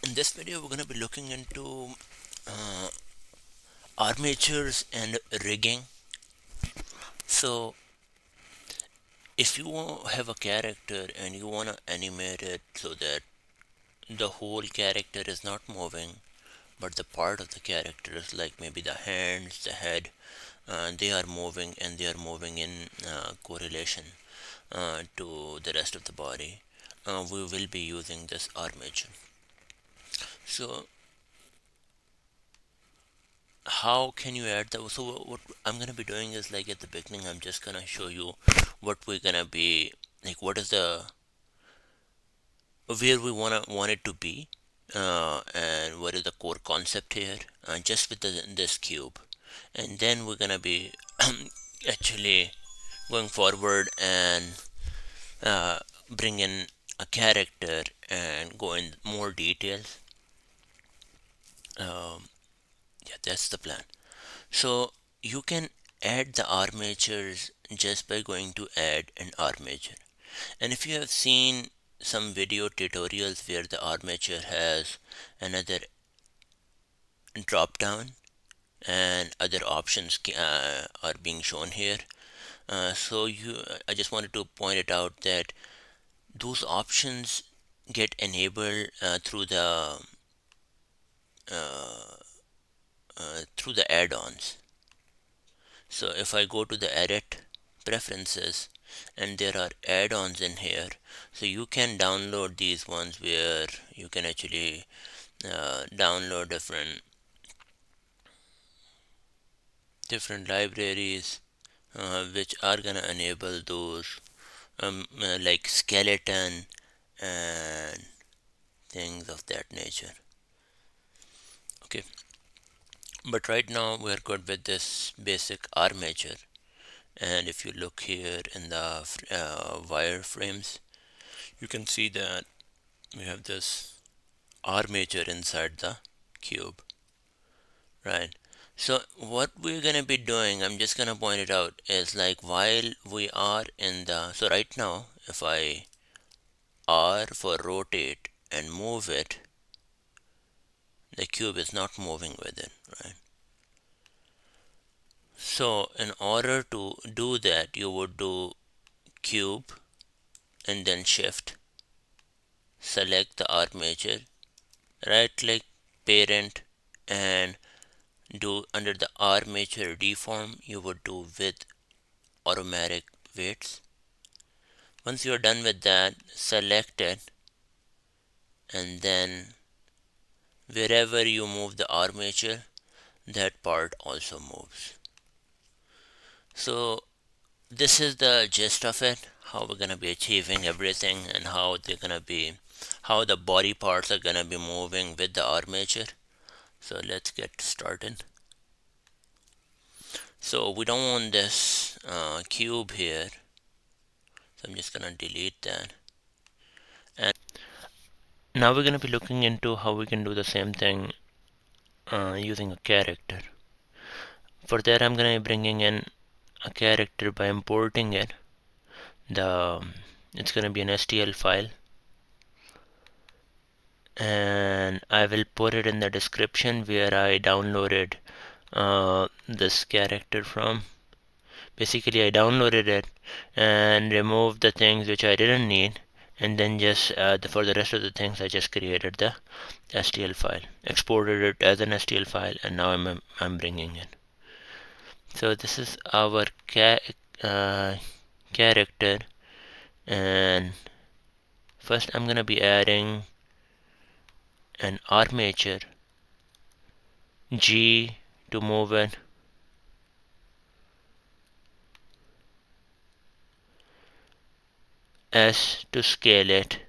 In this video, we're going to be looking into uh, armatures and rigging. So, if you have a character and you want to animate it so that the whole character is not moving, but the part of the character is like maybe the hands, the head, they are moving and they are moving in correlation to the rest of the body, we will be using this armature. So, how can you add that? So what I'm gonna be doing is, like, at the beginning I'm just gonna show you what we're gonna be, like, what is the where we want it to be, and what is the core concept here, just with this cube. And then we're gonna be actually going forward and bring in a character and go in more details. Yeah, that's the plan. So you can add the armatures just by going to add an armature. And if you have seen some video tutorials where the armature has another drop down and other options are being shown here. I just wanted to point it out that those options get enabled uh, through the add-ons. So if I go to the edit preferences, and there are add-ons in here, so you can download these ones where you can actually download different libraries which are gonna enable those like skeleton and things of that nature. Okay, but right now we're good with this basic armature. And if you look here in the wireframes, you can see that we have this armature inside the cube, right? So what we're gonna be doing, I'm just gonna point it out, is like while we are in the, so right now if I R for rotate and move it, the cube is not moving with it, right? So in order to do that, you would do cube and then shift, select the armature, right click parent, and do under the armature deform, you would do with automatic weights. Once you're done with that, select it, and then wherever you move the armature, that part also moves. So this is the gist of it, how we're gonna be achieving everything, and how the body parts are gonna be moving with the armature. So let's get started. So we don't want this cube here, so I'm just gonna delete that. And now we're gonna be looking into how we can do the same thing using a character. For that, I'm gonna be bringing in a character by importing it. It's gonna be an STL file, and I will put it in the description where I downloaded this character from. Basically, I downloaded it and removed the things which I didn't need, and then just for the rest of the things I just created the STL file, exported it as an STL file, and now I'm bringing it. So this is our uh, character, and first I'm gonna be adding an armature, G to move it, S to scale it,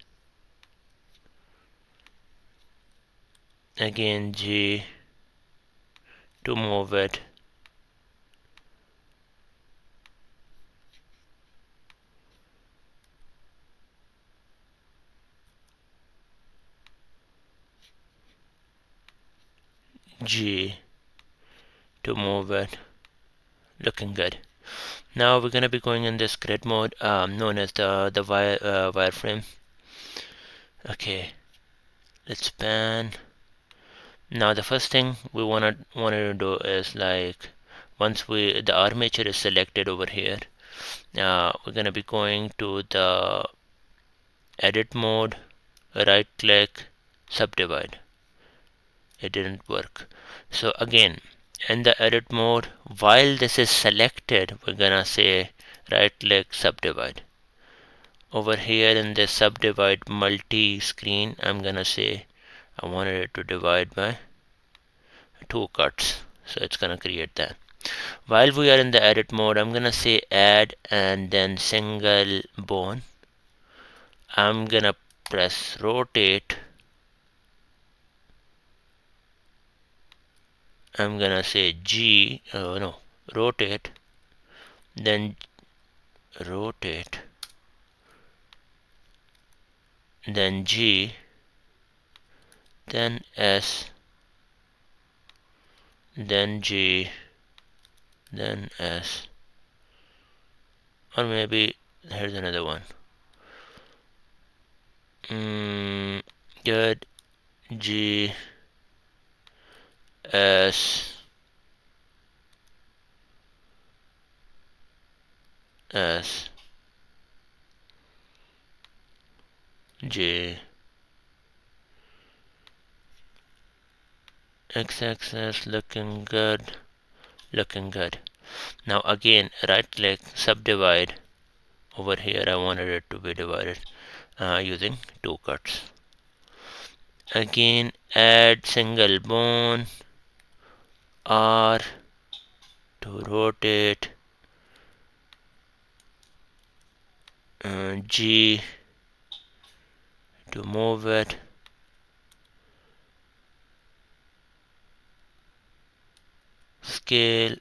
again G to move it, G to move it. Looking good. Now we're gonna be going in this grid mode, known as the wireframe. Okay, let's pan. Now the first thing we wanted to do is, like, once the armature is selected over here, we're gonna be going to the edit mode, right click, subdivide. It didn't work. So again, in the edit mode, while this is selected, we're gonna say right click, subdivide. Over here in this subdivide multi screen, I'm gonna say I wanted it to divide by 2 cuts, so it's gonna create that. While we are in the edit mode, I'm gonna say add and then single bone. I'm gonna press rotate. I'm gonna say rotate, then rotate, then G, then S, then G, then S, or maybe here's another one. Good. G, S, S, J, X axis, looking good, looking good. Now again, right click, subdivide. Over here I wanted it to be divided using 2 cuts. Again, add single bone, R to rotate, G to move it, scale,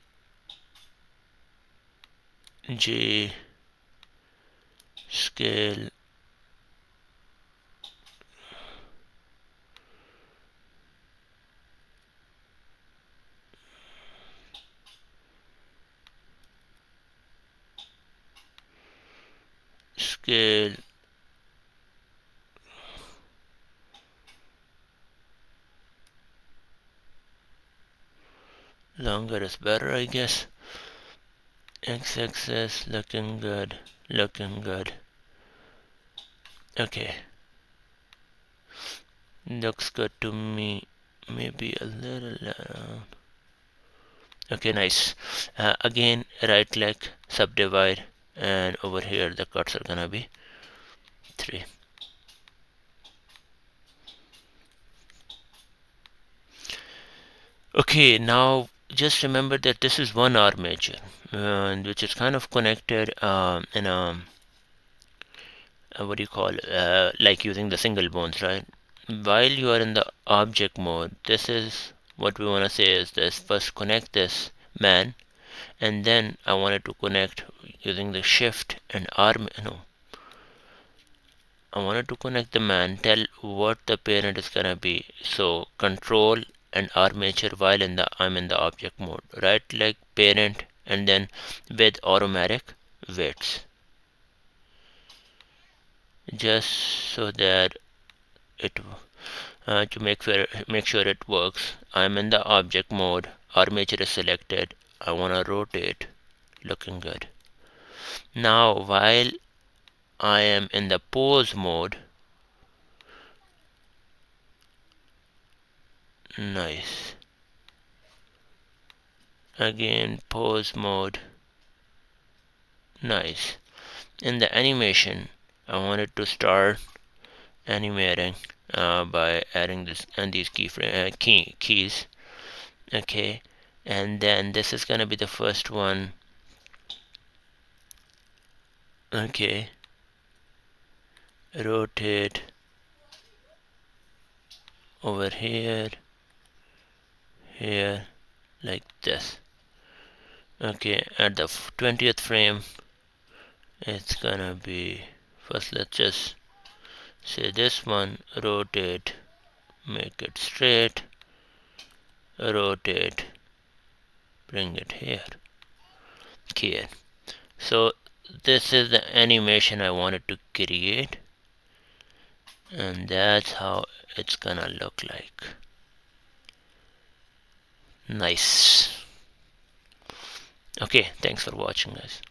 G, scale, scale, longer is better, I guess. X-axis, looking good, looking good. Okay, looks good to me. Maybe a little okay, nice. Again, right click, subdivide, and over here the cuts are gonna be 3. Okay, now just remember that this is one armature, which is kind of connected in a what do you call like using the single bones, right? While you are in the object mode, this is what we want to say is this: first connect this man, and then I wanted to connect using the shift and arm. No, I wanted to connect the man. Tell what the parent is gonna be. So control and armature while I'm in the object mode. Right click parent and then with automatic weights, just so that it to make sure it works. I'm in the object mode. Armature is selected. I wanna rotate. Looking good. Now while I am in the pose mode, nice. Again pose mode, nice. In the animation, I wanted to start animating by adding this and these keys. Okay, and then this is gonna be the first one. Okay, rotate over here, here, like this. Okay, at the 20th frame, it's gonna be, first let's just say this one, rotate, make it straight, rotate, bring it here. Okay, so this is the animation I wanted to create, and that's how it's gonna look like. Nice. Okay, thanks for watching, guys.